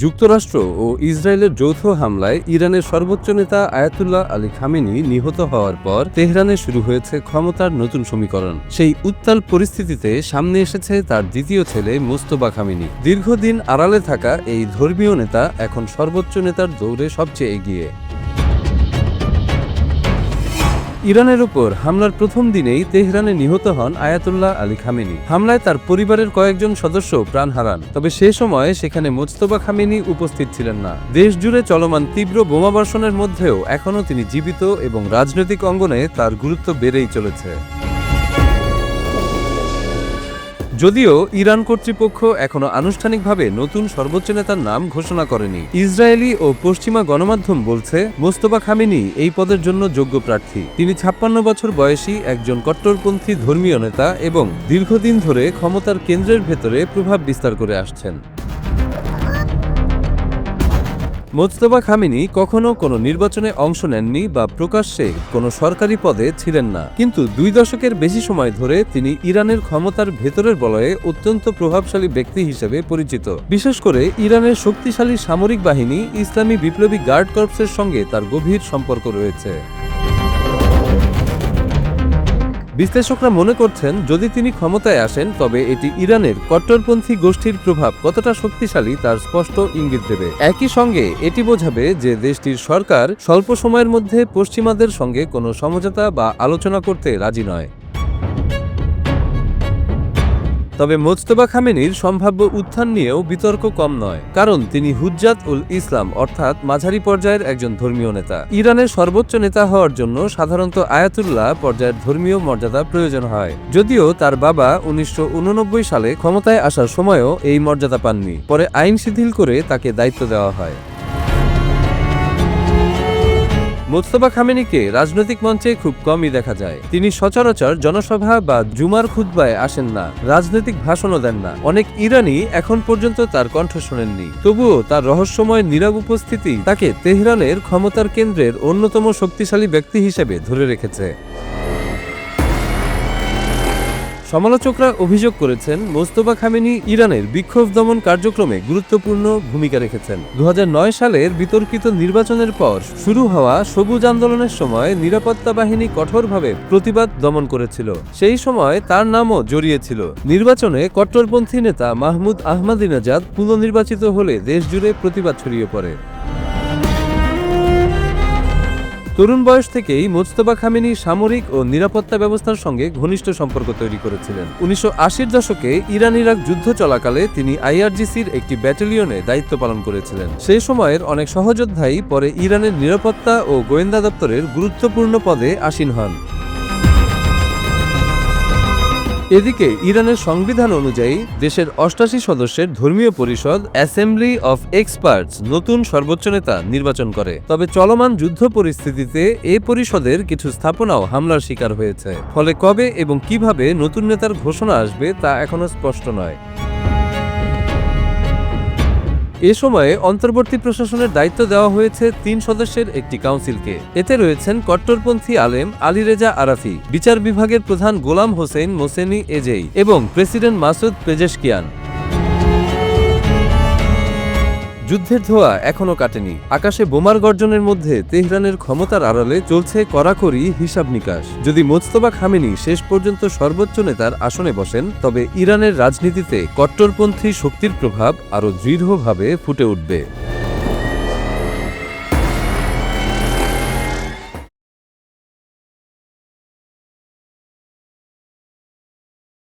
যুক্তরাষ্ট্র ও ইসরায়েলের যৌথ হামলায় ইরানের সর্বোচ্চ নেতা আয়াতুল্লাহ আলী খামেনি নিহত হওয়ার পর তেহরানে শুরু হয়েছে ক্ষমতার নতুন সমীকরণ। সেই উত্তাল পরিস্থিতিতে সামনে এসেছে তার দ্বিতীয় ছেলে মোস্তফা খামেনি। দীর্ঘদিন আড়ালে থাকা এই ধর্মীয় নেতা এখন সর্বোচ্চ নেতার দৌড়ে সবচেয়ে এগিয়ে। ইরানের উপর হামলার প্রথম দিনেই তেহরানে নিহত হন আয়াতুল্লাহ আলী খামেনি। হামলায় তার পরিবারের কয়েকজন সদস্য প্রাণ হারান, তবে সে সময় সেখানে মোস্তফা খামেনি উপস্থিত ছিলেন না। দেশ জুড়ে চলমান তীব্র বোমাবর্ষণের মধ্যেও এখনও তিনি জীবিত এবং রাজনৈতিক অঙ্গনে তার গুরুত্ব বেড়েই চলেছে। যদিও ইরান কর্তৃপক্ষ এখনো আনুষ্ঠানিকভাবে নতুন সর্বোচ্চ নেতার নাম ঘোষণা করেনি, ইসরায়েলি ও পশ্চিমা গণমাধ্যম বলছে মোস্তফা খামেনি এই পদের জন্য যোগ্য প্রার্থী। তিনি ৫৬ বছর বয়সী একজন কট্টরপন্থী ধর্মীয় নেতা এবং দীর্ঘদিন ধরে ক্ষমতার কেন্দ্রের ভেতরে প্রভাব বিস্তার করে আসছেন। মোস্তফা খামেনি কখনো কোনো নির্বাচনে অংশ নেননি বা প্রকাশ্যে কোনো সরকারি পদে ছিলেন না, কিন্তু ২ দশকের বেশি সময় ধরে তিনি ইরানের ক্ষমতার ভেতরের বলয়ে অত্যন্ত প্রভাবশালী ব্যক্তি হিসেবে পরিচিত। বিশেষ করে ইরানের শক্তিশালী সামরিক বাহিনী ইসলামী বিপ্লবী গার্ড কর্পসের সঙ্গে তার গভীর সম্পর্ক রয়েছে। বিশ্লেষকরা মনে করছেন, যদি তিনি ক্ষমতায় আসেন তবে এটি ইরানের কট্টরপন্থী গোষ্ঠীর প্রভাব কতটা শক্তিশালী তার স্পষ্ট ইঙ্গিত দেবে। একই সঙ্গে এটি বোঝাবে যে দেশটির সরকার স্বল্প সময়ের মধ্যে পশ্চিমাদের সঙ্গে কোনো সমঝোতা বা আলোচনা করতে রাজি নয়। তবে মোস্তফা খামেনির সম্ভাব্য উত্থান নিয়েও বিতর্ক কম নয়, কারণ তিনি হুজ্জাত উল ইসলাম অর্থাৎ মাঝারি পর্যায়ের একজন ধর্মীয় নেতা। ইরানের সর্বোচ্চ নেতা হওয়ার জন্য সাধারণত আয়াতুল্লাহ পর্যায়ের ধর্মীয় মর্যাদা প্রয়োজন হয়, যদিও তার বাবা ১৯৮৯ সালে ক্ষমতায় আসার সময়ও এই মর্যাদা পাননি। পরে আইন শিথিল করে তাকে দায়িত্ব দেওয়া হয়। মোস্তফা খামেনিকে রাজনৈতিক মঞ্চে খুব কমই দেখা যায়। তিনি সচরাচর জনসভা বা জুমার খুতবায় আসেন না, রাজনৈতিক ভাষণও দেন না। অনেক ইরানি এখন পর্যন্ত তার কণ্ঠ শোনেননি, তবুও তার রহস্যময় নীরব উপস্থিতি তাকে তেহরানের ক্ষমতার কেন্দ্রের অন্যতম শক্তিশালী ব্যক্তি হিসেবে ধরে রেখেছে। সমালোচকরা অভিযোগ করেছেন, মোস্তফা খামেনি ইরানের বিক্ষোভ দমন কার্যক্রমে গুরুত্বপূর্ণ ভূমিকা রেখেছেন। ২০০৯ সালের বিতর্কিত নির্বাচনের পর শুরু হওয়া সবুজ আন্দোলনের সময় নিরাপত্তা বাহিনী কঠোরভাবে প্রতিবাদ দমন করেছিল। সেই সময় তার নামও জড়িয়েছিল। নির্বাচনে কট্টরপন্থী নেতা মাহমুদ আহমাদিনেজাদ পুনর্নির্বাচিত হলে দেশজুড়ে প্রতিবাদ ছড়িয়ে পড়ে। তরুণ বয়স থেকেই মোস্তফা খামেনি সামরিক ও নিরাপত্তা ব্যবস্থার সঙ্গে ঘনিষ্ঠ সম্পর্ক তৈরি করেছিলেন। ১৯৮০ দশকে ইরান ইরাক যুদ্ধ চলাকালে তিনি আইআরজিসির একটি ব্যাটালিয়নে দায়িত্ব পালন করেছিলেন। সেই সময়ের অনেক সহযোদ্ধাই পরে ইরানের নিরাপত্তা ও গোয়েন্দা দপ্তরের গুরুত্বপূর্ণ পদে আসীন হন। এদিকে ইরানের সংবিধান অনুযায়ী দেশের ৮৮ সদস্যের ধর্মীয় পরিষদ অ্যাসেম্বলি অফ এক্সপার্টস নতুন সর্বোচ্চ নেতা নির্বাচন করে। তবে চলমান যুদ্ধ পরিস্থিতিতে এ পরিষদের কিছু স্থাপনাও হামলার শিকার হয়েছে। ফলে কবে এবং কিভাবে নতুন নেতার ঘোষণা আসবে তা এখনো স্পষ্ট নয়। এ সময়ে অন্তর্বর্তী প্রশাসনের দায়িত্ব দেওয়া হয়েছে ৩ সদস্যের একটি কাউন্সিলকে। এতে রয়েছেন কট্টরপন্থী আলেম আলী রেজা আরাফি, বিচার বিভাগের প্রধান গোলাম হোসেন মোসেনি এজেই এবং প্রেসিডেন্ট মাসুদ পেজেশকিয়ান। যুদ্ধের ধোঁয়া এখনো কাটেনি। আকাশে বোমার গর্জনের মধ্যে তেহরানের ক্ষমতার আড়ালে চলছে কড়াকড়ি হিসাব নিকাশ। যদি মোস্তফা খামেনি শেষ পর্যন্ত সর্বোচ্চ নেতার আসনে বসেন, তবে ইরানের রাজনীতিতে কট্টরপন্থী শক্তির প্রভাব আরও দৃঢ়ভাবে ফুটে উঠবে।